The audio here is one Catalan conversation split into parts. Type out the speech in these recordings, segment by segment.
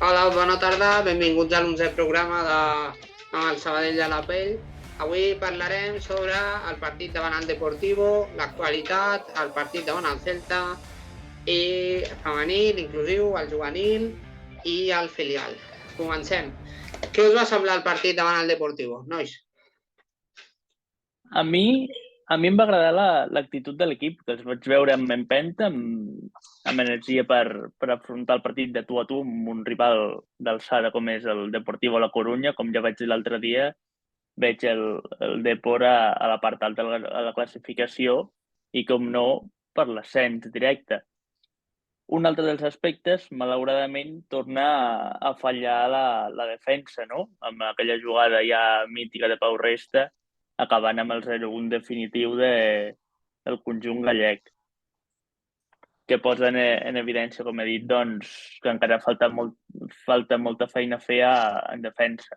Hola, bona tarda, benvinguts a l'11è programa amb el Sabadell de la Pell. Avui parlarem sobre el partit davant el Deportivo, l'actualitat, el partit davant el Celta, i femení, l'inclusiu, el juvenil i el filial. Comencem. Què us va semblar el partit davant el Deportivo, nois? A mi em va agradar l'actitud de l'equip, que els vaig veure amb empenta, amb energia per afrontar el partit de tu a tu amb un rival d'alçada com és el Deportivo La Corunya. Com ja vaig dir l'altre dia, veig el Depor a la part alta de la classificació i, com no, per l'ascens directe. Un altre dels aspectes, malauradament, torna a fallar la defensa, no? Amb aquella jugada ja mítica de Pau Resta, acabant amb el 0-1 definitiu del conjunt gallec, que posa en evidència, com he dit, doncs, que encara falta molta feina a fer en defensa.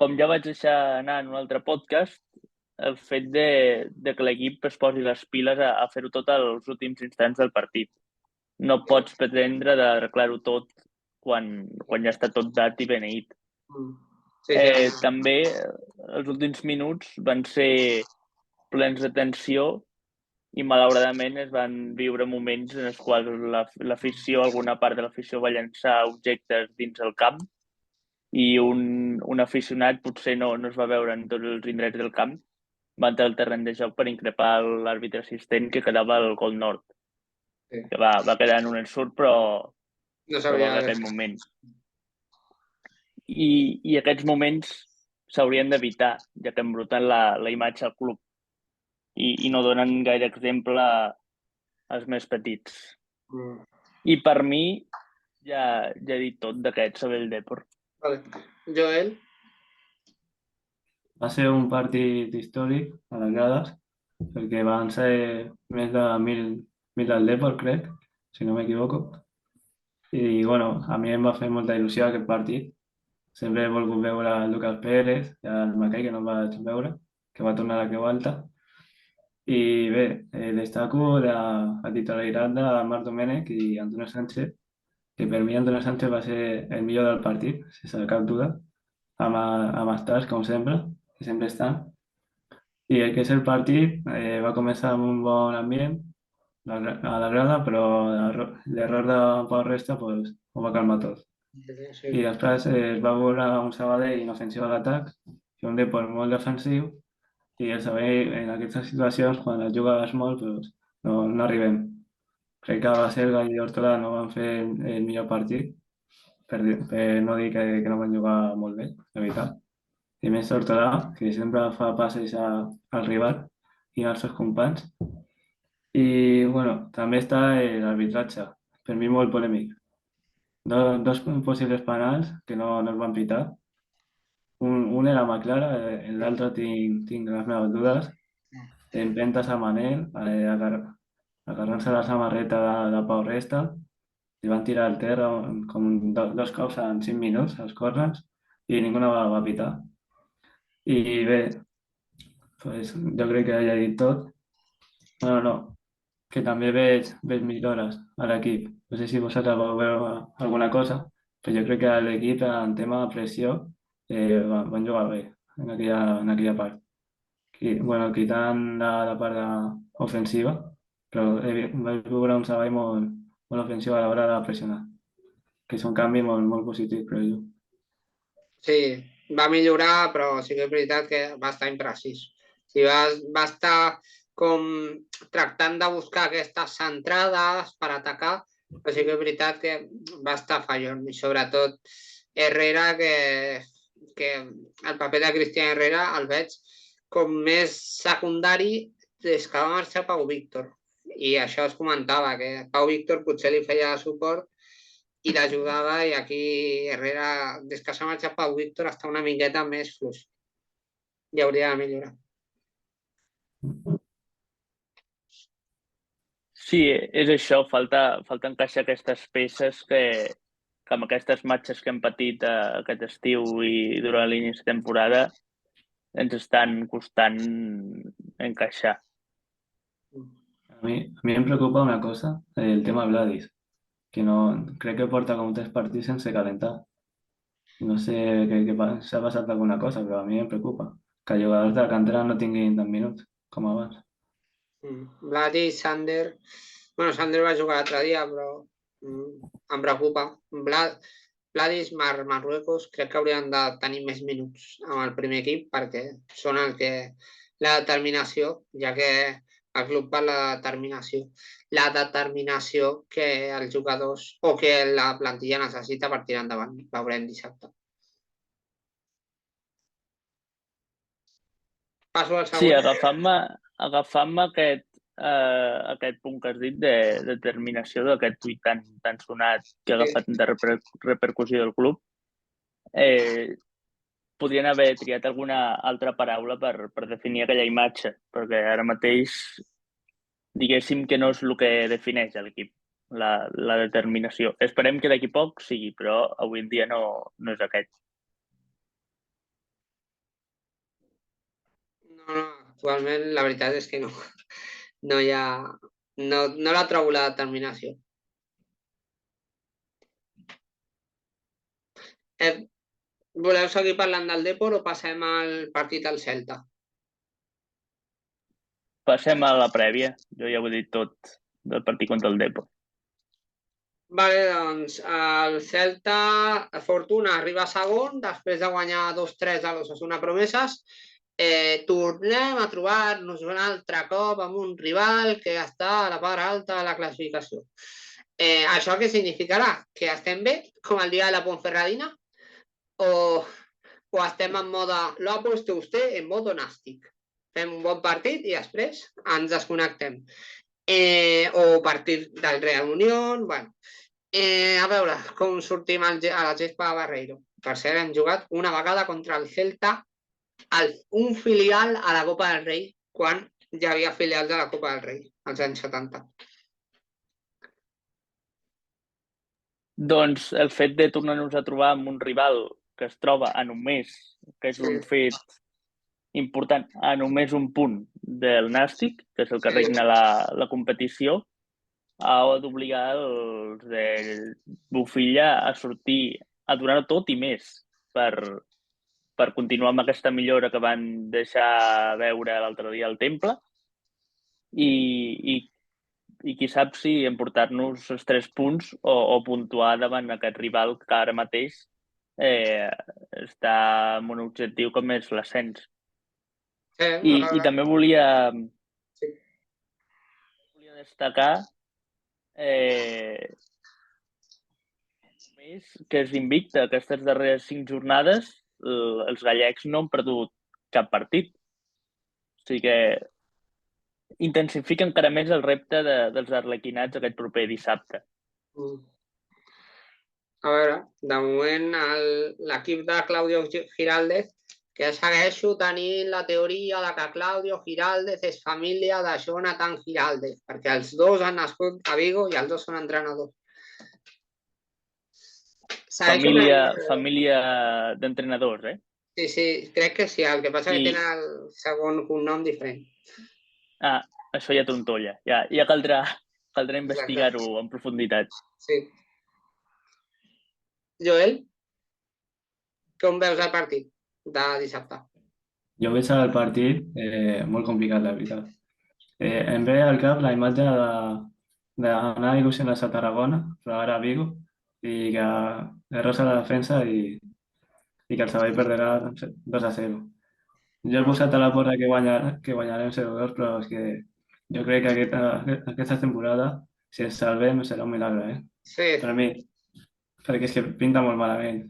Com ja vaig deixar anar en un altre podcast, el fet de que l'equip es posi les piles a fer-ho tot als últims instants del partit. No pots pretendre d'arreglar-ho tot quan ja està tot dat i beneït. Sí. També els últims minuts van ser plens de tensió i malauradament es van viure moments en els quals l'afició, alguna part de l'afició va llançar objectes dins el camp i un aficionat potser no es va veure en tots els indrets del camp, va entrar al terreny de joc per increpar l'àrbitre assistent que quedava al gol nord. Sí. Que va quedar en un ensurt, però No sabia en aquest moment. I aquests moments s'haurien d'evitar, ja que embruten la imatge al club i no donen gaire exemple als més petits. I per mi ja he dit tot d'aquest Sabadell Depor. Vale. Joel? Va ser un partit històric a les grades, perquè van ser més de 1.000 al Depor, crec, si no m'equivoco. I, bueno, a mi em va fer molta il·lusió aquest partit. Sempre he volgut veure el Lucas Pérez i el Mackay, que no el vaig veure, que va tornar a Creu Alta. I bé, destaco la titularitat de Marc Domènech i Antonio Sánchez, que per mi Antonio Sánchez va ser el millor del partit, sense cap duda, amb estars, com sempre, que sempre estan. I el que és el partit va començar amb un bon ambient a la grada, però l'error de Pau Resta pues, ho va calmar tot. Sí. I després es va veure un Sabadell inofensiu a l'atac i un Depor molt defensiu, i el Sabadell en aquestes situacions, quan les jugues molt, pues, no arribem. Crec que Baselga i Hortola no van fer el millor partit, per no dir que no van jugar molt bé, de veritat. I més Hortola, que sempre fa passes al rival i als seus companys. I, bueno, també està l'arbitratge, per mi molt polèmic. Dos possibles penals que no es van pitar. Un era mà clara, l'altre tinc les meves dudes. Empentes a Manel, agarrant-se la samarreta de Pau Resta, i van tirar al terra com dos cops en 5 minuts, als corners, i ningú no va pitar. I bé, pues, jo crec que ja he dit tot. No, que també veig millores a l'equip. No sé si vosaltres vau veure alguna cosa, però jo crec que l'equip en tema de pressió van jugar bé en aquella part. Quitant la part ofensiva, però vaig veure un Sabadell molt ofensiu a l'hora de pressionar, que és un canvi molt positiu, crec jo. Sí, va millorar, però sí que és veritat que va estar imprecís. Sí, va estar com tractant de buscar aquestes centrades per atacar, però sí que és veritat que va estar fallon. I sobretot Herrera, que el paper de Cristian Herrera el veig com més secundari des que va marxar Pau Víctor. I això es comentava, que Pau Víctor potser li feia suport i l'ajudava, i aquí Herrera, des que s'ha marxat Pau Víctor, està una miqueta més fluix. I hauria de millorar. Sí, és això, falta encaixar aquestes peces que amb aquestes matxes que hem patit aquest estiu i durant l'inici de temporada ens estan costant encaixar. A mi em preocupa una cosa, el tema Vladis, que no, crec que porta com 3 partits sense calentar. No sé s'ha passat alguna cosa, però a mi em preocupa que jugadors de la cantera no tinguin tant minuts com abans. Vlad i Sander... Bueno, Sander va jugar l'altre dia, però em preocupa. Vladis, Marruecos, crec que haurien de tenir més minuts amb el primer equip perquè són la determinació, ja que el club per la determinació que els jugadors o que la plantilla necessita per tirar endavant. Veurem dissabte. Passo al Sí, següent. agafant-me aquest punt que has dit de determinació d'aquest tuit tan sonat que ha agafat de repercussió del club, podrien haver triat alguna altra paraula per definir aquella imatge, perquè ara mateix diguéssim que no és el que defineix l'equip, la determinació. Esperem que d'aquí poc sigui, però avui en dia no és aquest. No, actualment la veritat és que no. No hi ha... No la trobo la determinació. Voleu seguir parlant del Depor o passem al partit al Celta? Passem a la prèvia. Jo ja ho he dit tot del partit contra el Depor. Vale, doncs el Celta, Fortuna, arriba segon després de guanyar 2-3 a l'Osasuna Promeses. Tornem a trobar-nos un altre cop amb un rival que està a la part alta de la classificació. Això què significarà? Que estem bé, com el dia de la Ponferradina? O estem en mode, lo ha puesto usted en modo nàstic. Fem un bon partit i després ens desconnectem. O partit del Real Unión, bueno. A veure com sortim a la gespa de Barreiro. Per cert, hem jugat una vegada contra el Celta, un filial a la Copa del Rei, quan ja havia filials de la Copa del Rei, als anys 70. Doncs el fet de tornar-nos a trobar amb un rival que es troba a només, que és un fet important, a només un punt del Nàstic, que és el que regna la competició, ha d'obligar els de Bufilla a sortir, a donar tot i més per continuar amb aquesta millora que van deixar veure l'altre dia al Temple i qui sap si emportar-nos els 3 punts o puntuar davant aquest rival que ara mateix està amb un objectiu com és l'ascens. I també volia destacar que és invicte. Aquestes darreres 5 jornades els gallecs no han perdut cap partit. O sigui que intensifica encara més el repte dels arlequinats aquest proper dissabte. A veure, de moment l'equip de Claudio Giraldez, que segueixo tenint la teoria de que Claudio Giraldez és família de Jonathan Giraldez, perquè els dos han nascut a Vigo i els dos són entrenadors. Família d'entrenadors, eh? Sí, crec que sí. El que passa que tenen el segon cognom diferent. Això ja trontolla. Ja caldrà investigar-ho en profunditat. Sí. Joel, com veus el partit de dissabte? Jo veig el partit molt complicat, la veritat. Em ve al cap la imatge d'anar il·lusionats a Tarragona, però ara a Vigo, i que arrosa la defensa i que el Sabadell perdrà 2-0. Jo he posat a la porta que guanyarem 0-2, però és que jo crec que aquesta temporada, si ens salvem, serà un milagre, Sí. Per mi, perquè és que pinta molt malament.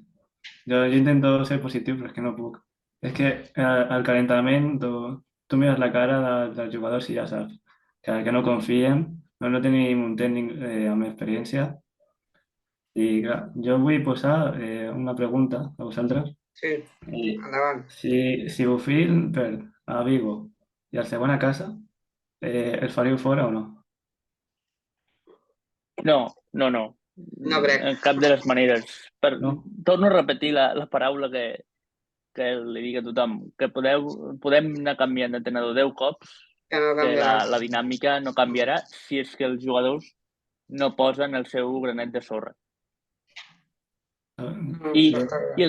Jo intento ser positiu, però és que no puc. És que al calentament tu mires la cara dels jugadors i ja saps que no confiem, no tenim un tècnic amb experiència. I clar, jo vull posar una pregunta a vosaltres. Sí, endavant. Si Bofill perd a Vigo i el segon a casa, el faríeu fora o no? No. No crec. En cap de les maneres. No? Torno a repetir la paraula que li dic a tothom, que podem anar canviant d'entrenador 10 cops, Que no que canviarà. la dinàmica no canviarà si és que els jugadors no posen el seu granet de sorra. Sí. I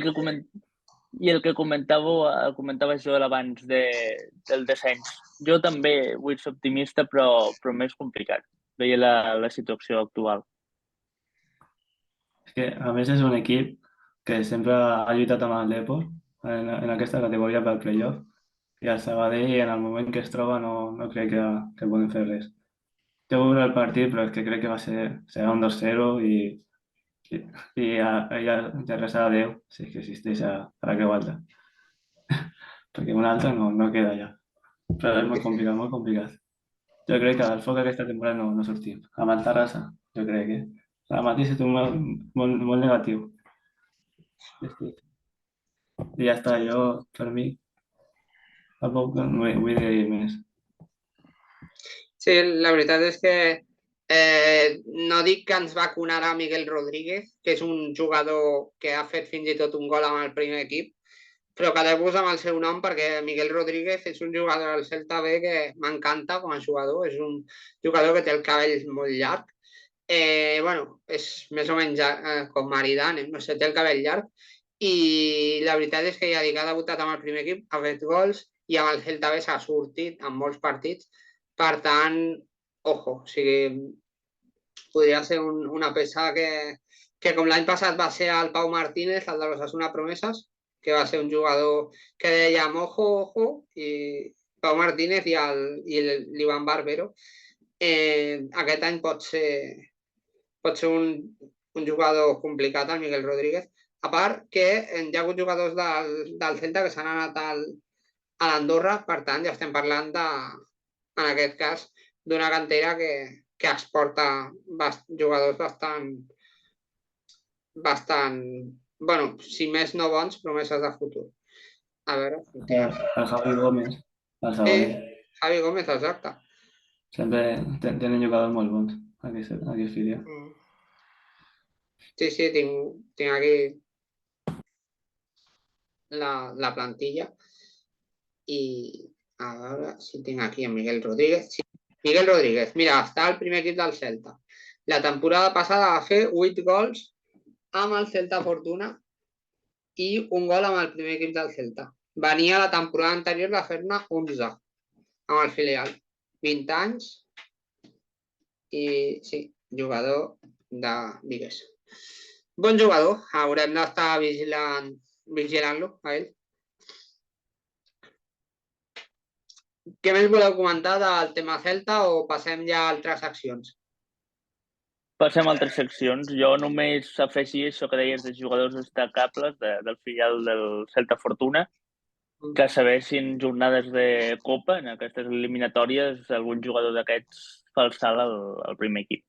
el que comentava Joel abans del descens. Jo també vull ser optimista, però més complicat. Veia la situació actual. És que, a més, és un equip que sempre ha lluitat amb el Depor en aquesta categoria pel playoff, i el Sabadell, en el moment que es troba, no crec que puguin fer res. Jo veuré el partit, però és que crec que serà un 2-0 i ja res a Déu, si és que existeix a la Creu Alta. Perquè un altre no queda ja. Però és molt complicat, molt complicat. Jo crec que al foc aquesta temporada no sortim. Amb el Terrassa, jo crec que la mateixa és molt negatiu. I ja està, jo, per mi, tampoc vull dir més. Sí, la veritat és que no dic que ens vacunarà Miguel Rodríguez, que és un jugador que ha fet fins i tot un gol amb el primer equip, però que l'he posat amb el seu nom perquè Miguel Rodríguez és un jugador del Celta B que m'encanta com a jugador, és un jugador que té el cabell molt llarg, bueno, és més o menys com Maridane, no sé, té el cabell llarg, i la veritat és que ja dic, ha debutat amb el primer equip, ha fet gols, i amb el Celta B s'ha sortit en molts partits, per tant, ojo, o sigui, podria ser una peça que com l'any passat va ser el Pau Martínez, el de l'Osasuna Promeses, que va ser un jugador que dèiem ojo, i Pau Martínez i l'Ivan Barbero. Aquest any pot ser un jugador complicat, el Miguel Rodríguez. A part que hi ha hagut jugadors del Celta que s'han anat a l'Andorra, per tant ja estem parlant en aquest cas d'una cantera que exporta jugadors bastant, bueno, si més no bons, promeses de futur. A veure. El Javi Gómez, el Sabadell. Javi Gómez, exacte. Sempre tenen jugadors molt bons, aquest filia. Sí, tinc aquí la plantilla i a veure si tinc aquí a Miguel Rodríguez. Sí, Miguel Rodríguez, mira, està al primer equip del Celta. La temporada passada va fer 8 gols amb el Celta Fortuna i un gol amb el primer equip del Celta. Venia la temporada anterior de fer-ne 11 amb el filial. 20 anys i sí, jugador de Vigues. Bon jugador, haurem d'estar vigilant-lo a ell. Què més voleu comentar del tema Celta o passem ja a altres accions? Passem a altres seccions. Jo només afegia això que deies dels jugadors destacables del filial del Celta Fortuna, que sabessin jornades de Copa, en aquestes eliminatòries, algun jugador d'aquests fa el salt al primer equip.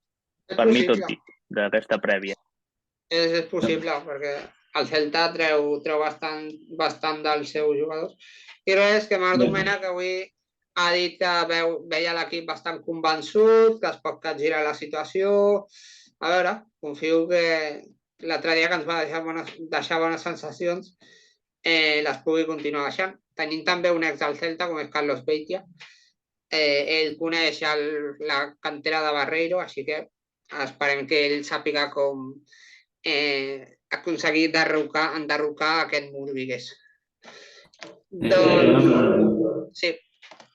Per mi tot dit, d'aquesta prèvia. És possible, perquè el Celta treu bastant dels seus jugadors. I res, que Marc Domènech avui ha dit que veia l'equip bastant convençut, que es pot capgirar la situació. A veure, confio que l'altre dia que ens va deixar bones sensacions les pugui continuar deixant. Tenim també un ex del Celta, com és Carlos Beitia. Ell coneix la cantera de Barreiro, així que esperem que ell sàpiga com aconseguir enderrocar aquest mur, Vigues. Doncs, sí.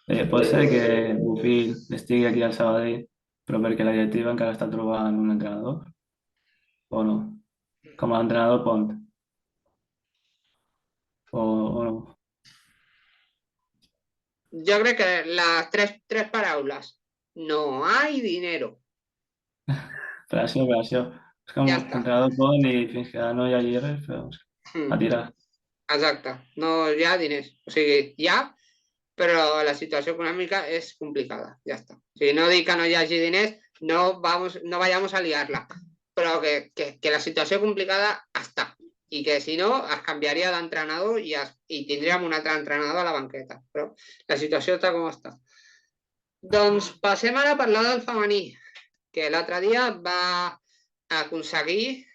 Pot ser que Bofill estigui aquí al Sabadell, però perquè la directiva encara està trobant un entrenador? O no? Com l'entrenador Pont? O no? Jo crec que les tres paraules. No hay dinero. Per això. És com l'entrenador Pont i fins que no hi hagi res, doncs, a tirar. Exacte. No hi ha diners. O sigui, hi ha, però la situació econòmica és complicada. Ja està. O sigui, no dic que no hi hagi diners, no vayamos a liar-la, però que la situació complicada està. I que si no, es canviaria d'entrenador i tindríem un altre entrenador a la banqueta. Però la situació està com està. Doncs passem ara a parlar del femení, que l'altre dia va aconseguir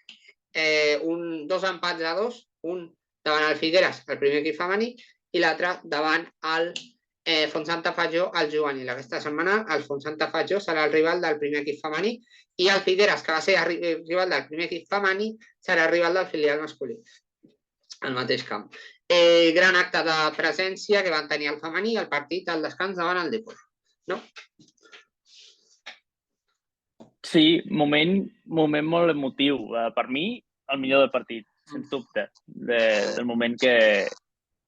2 empats a 2, un davant el Figueres, el primer equip femení, i l'altre davant el Fontsanta Fatjó al juvenil. Aquesta setmana el Fontsanta Fatjó serà el rival del primer equip femení i el Figueres, que va ser el rival del primer equip femení, serà el rival del filial masculí al mateix camp. Gran acte de presència que van tenir el femení i el partit al descans davant el Depor. No? Sí, moment molt emotiu. Per mi, el millor del partit, sens dubte. Del moment que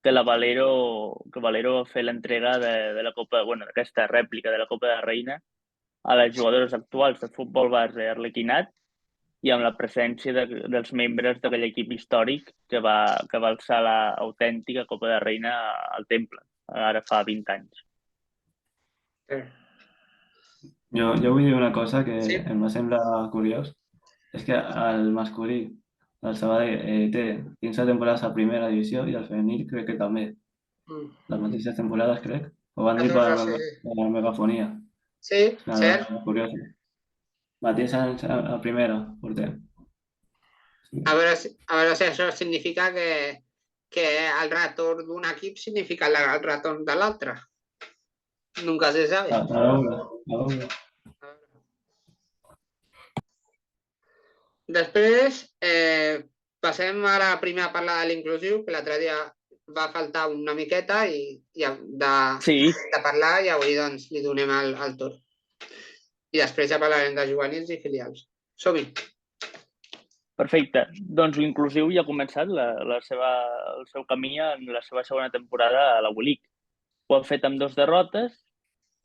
Valero va fer l'entrega de la Copa, aquesta rèplica de la Copa de Reina a les jugadores actuals de futbol base Arlequinat i amb la presència dels membres d'aquell equip històric que va alçar l'autèntica Copa de Reina al Temple, ara fa 20 anys. Jo vull dir una cosa que em va semblar curiós. És que el masculí del Sabadell té 15 temporades a primera divisió i el femení crec que també. Les mateixes temporades, crec. Ho van dir per la megafonia. Sí, cert. Curiós. Mateix anys a primera, portem. A veure si això significa que el retorn d'un equip significa el retorn de l'altre. Nunca se sabe. A veure. Després, passem ara primer a parlar de l'inclusiu, que l'altre dia va faltar una miqueta de parlar i avui doncs li donem el torn. I després ja parlarem de juvenils i filials. Som-hi! Perfecte. Doncs l'inclusiu ja ha començat el seu camí en la seva segona temporada a la WeLeague. Ho han fet amb 2 derrotes.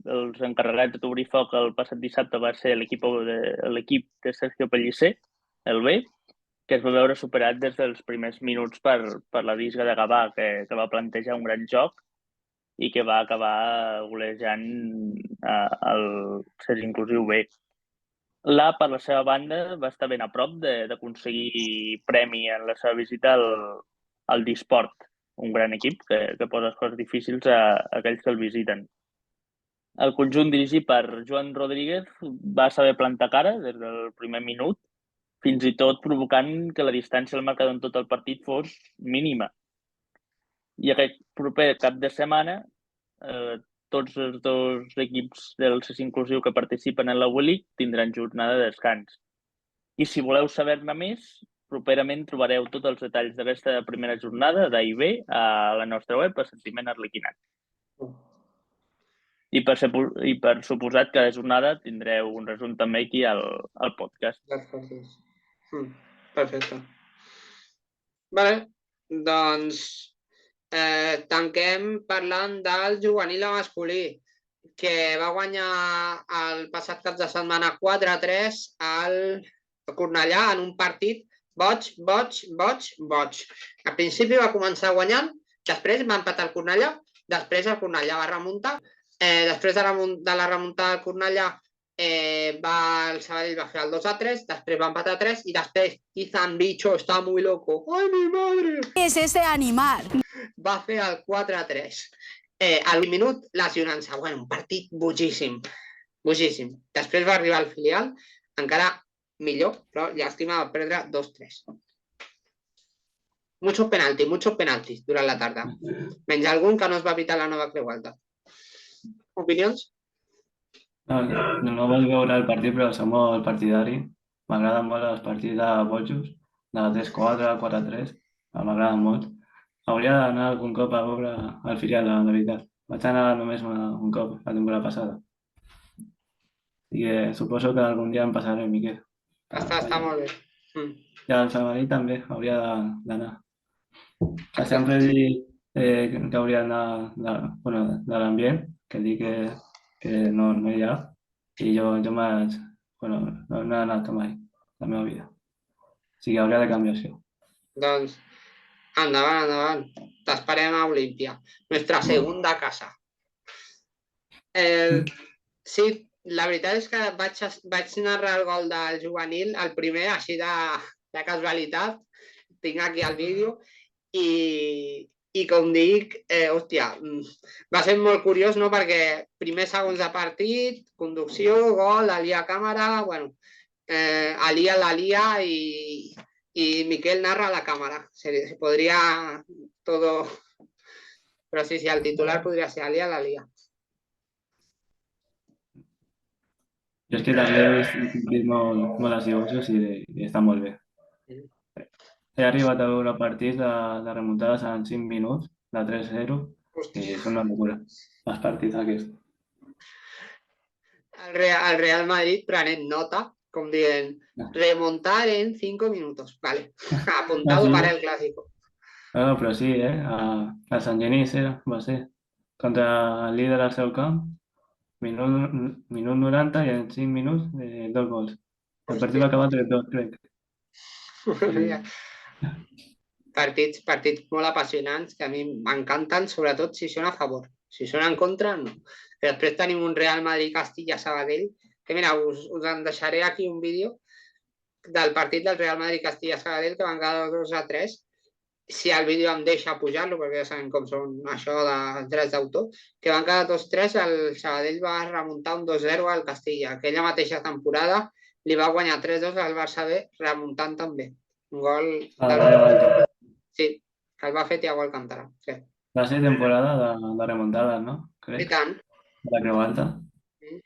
Els encarregats d'obrir foc el passat dissabte va ser l'equip de Sergio Pellicer, el B, que es va veure superat des dels primers minuts per la Disga de Gavà, que va plantejar un gran joc i que va acabar golejant el Ser Inclusiu B. L'A, per la seva banda, va estar ben a prop d'aconseguir premi en la seva visita al Disport, un gran equip que posa les coses difícils a aquells que el visiten. El conjunt dirigit per Joan Rodríguez va saber plantar cara des del primer minut, fins i tot provocant que la distància al marcador en tot el partit fos mínima. I aquest proper cap de setmana, tots els 2 equips del CES Inclusiu que participen en la WeLeague tindran jornada de descans. I si voleu saber-ne més, properament trobareu tots els detalls d'aquesta primera jornada d'A i B a la nostra web, a Sentiment Arlequinat. I per suposat, cada jornada tindreu un resum també aquí al podcast. Perfecte. Vale, doncs tanquem parlant del juvenil masculí, que va guanyar el passat cap de setmana 4-3 al Cornellà en un partit boig. Al principi va començar guanyant, després va empatar el Cornellà, després el Cornellà va remuntar, després de la remuntada del Cornellà el Sabadell va fer el 2-3, després va empatar 3 i després Izan Bicho està muy loco. ¡Ay, mi madre! ¿Qué es este animal? Va fer el 4-3. Al minut lesionant-se. Bueno, un partit bojíssim. Després va arribar el filial, encara millor, però llàstima va perdre 2-3. Muchos penaltis durant la tarda. Menys algun que no es va evitar la nova Creu Alta. Opinions? No vaig veure el partit, però som molt partidari. M'agraden molt els partits de bojos, de 3-4, 4-3. M'agraden molt. Hauria d'anar algun cop a veure el filial, de veritat. Vaig anar només un cop la temporada passada. I suposo que algun dia em passaré, Miquel. Està molt bé. I el Sabadell també hauria d'anar. Sempre dic que hauria d'anar de l'ambient, que dic que no hi ha, i jo no he anat mai la meva vida. O sigui, hauria de canviar això. Doncs, endavant. T'esperem a Olímpia, nostra segunda casa. Sí, la veritat és que vaig narrar el gol del juvenil, el primer, així de casualitat. Tinc aquí el vídeo i com dic, va ser molt curiós, no? Perquè primers segons de partit, conducció, gol, alia càmera, alia l'alia i Miquel narra la càmera. Se podria todo... Però sí, el titular podria ser alia l'alia. Jo és que també he vist partits molt ansiosos i està molt bé. He arribat a veure partits de remuntades en 5 minuts, de 3-0, i Hòstia. és una locura, els partits aquests. El Real Madrid prenent nota, com dient, remontar en 5 minutos. Vale, apuntado sí. para el clásico. No, però sí, a Sant Genís va ser contra el líder al seu camp, minut 90 i en 5 minuts 2 gols. El partit va acabar 3-2, crec. Partits molt apassionants que a mi m'encanten, sobretot si són a favor. Si són en contra, no. I després tenim un Real Madrid-Castilla-Sabadell, que mira, us en deixaré aquí un vídeo del partit del Real Madrid-Castilla-Sabadell que van quedar 2-3. Si el vídeo em deixa pujar-lo, perquè ja sabem com són això dels drets d'autor, que van quedar 2-3, el Sabadell va remuntar un 2-0 al Castilla. Aquella mateixa temporada li va guanyar 3-2 al Barça B, remuntant també. Un gol del... Sí, que el va fer Thiago Alcántara. Sí. Va ser temporada de remuntades, no? Crec. I tant. De la Creu Alta.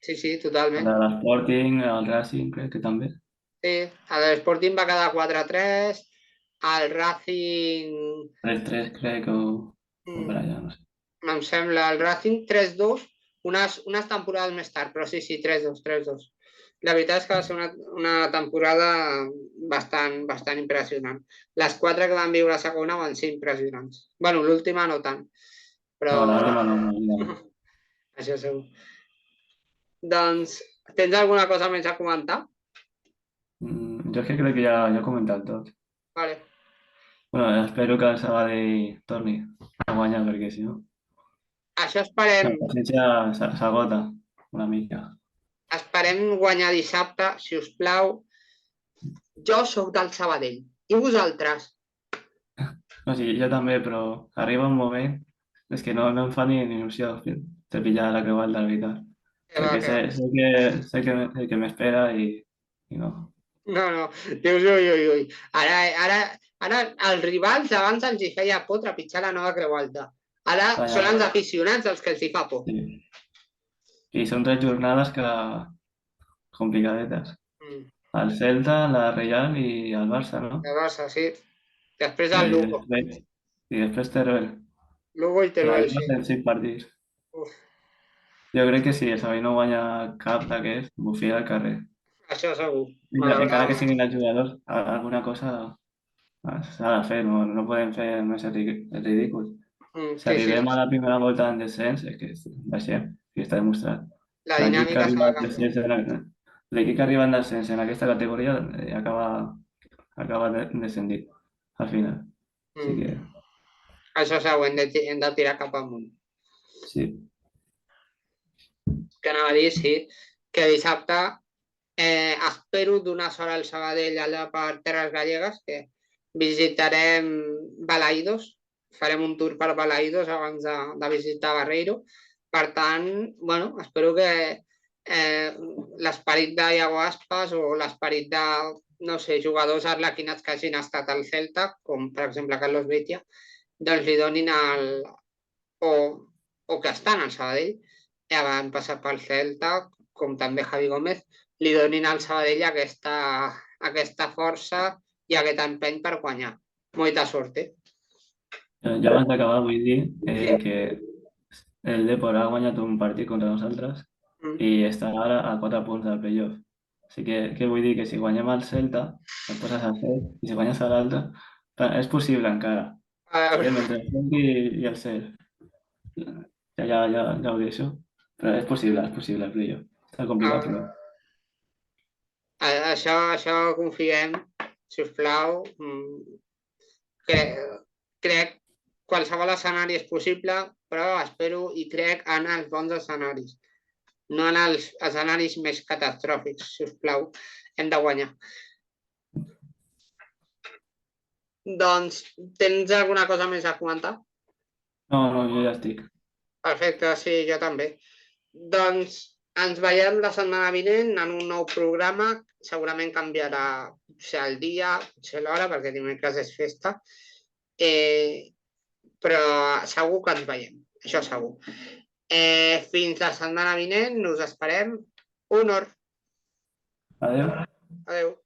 Sí, totalment. De l'Sporting, el Racing, crec que també. Sí, l'Sporting va quedar 4-3, el Racing... 3-3, crec, o per allà, no sé. Em sembla, el Racing 3-2, unes temporades més tard, però sí, 3-2. La veritat és que va ser una temporada bastant impressionant. Les 4 que van viure a segona van ser impressionants. Bueno, l'última no tant, però... No, l'última no. Això segur. Doncs, tens alguna cosa més a comentar? Jo és que crec que ja he comentat tot. Vale. Bueno, espero que el Sabadell torni a guanyar, perquè si no... Això esperem... La paciència s'agota una mica. Esperem guanyar dissabte, si us plau. Jo sóc del Sabadell. I vosaltres? No, sí, jo també, però arriba un moment és que no em fa ni il·lusió de pillar la Creu Alta, la veritat. Perquè sé que m'espera i no. No. Dius, ui. Ara els rivals abans els hi feia por trepitjar la nova Creu Alta. Ara són els aficionats els que els hi fa por. Sí. I són 3 jornades complicadetes. El Celta, la Real i el Barça, no? El Barça, sí. Després el Lugo. I després Teruel. Lugo i Teruel, sí. 5 partits. Jo crec que si el Sabadell no guanya cap d'aquests, bufia al carrer. Això segur. Encara que siguin els jugadors, alguna cosa s'ha de fer, no podem fer més el ridícul. Si arribem a la primera volta en descens, és que baixem, i està demostrat. La dinàmica s'ha de canviar. L'equip que arriba en descens en aquesta categoria acaba descendit al final. Així que... Això segur, hem de tirar cap amunt. Sí. Que anava a dir, sí, que dissabte espero donar sort al Sabadell allà per Terres Gallegues, que visitarem Balaïdos, farem un tour per Balaïdos abans de visitar Barreiro. Per tant, bueno, espero que l'esperit de Iago Aspas o l'esperit de, no sé, jugadors arlequinats que hagin estat al Celta, com per exemple Carlos Beitia, doncs li donin o que estan al Sabadell, ja van passar pel Celta, com també Javi Gómez, li donin al Sabadell aquesta força i aquest empeny per guanyar. Molta sort, Ja abans d'acabar vull dir que el Depor ha guanyat un partit contra nosaltres i està ara a 4 punts del playoff. Així que què vull dir? Que si guanyem el Celta, et poses a 7, i si guanyes l'altre, és possible encara. Mentre el Celta i el Cel. Ja ho deixo. Però és possible el playoff. Està complicat, però... Això confiem, sisplau. Crec qualsevol escenari és possible, però espero i crec en els bons escenaris, no en els escenaris més catastròfics, sisplau. Hem de guanyar. Doncs, tens alguna cosa més a comentar? No, jo ja estic. Perfecte, sí, jo també. Doncs ens veiem la setmana vinent en un nou programa. Segurament canviarà potser el dia, potser l'hora, perquè dimecres és festa. Però segur que ens veiem, això segur. Fins la setmana vinent, us esperem. Honor. Adéu. Adéu.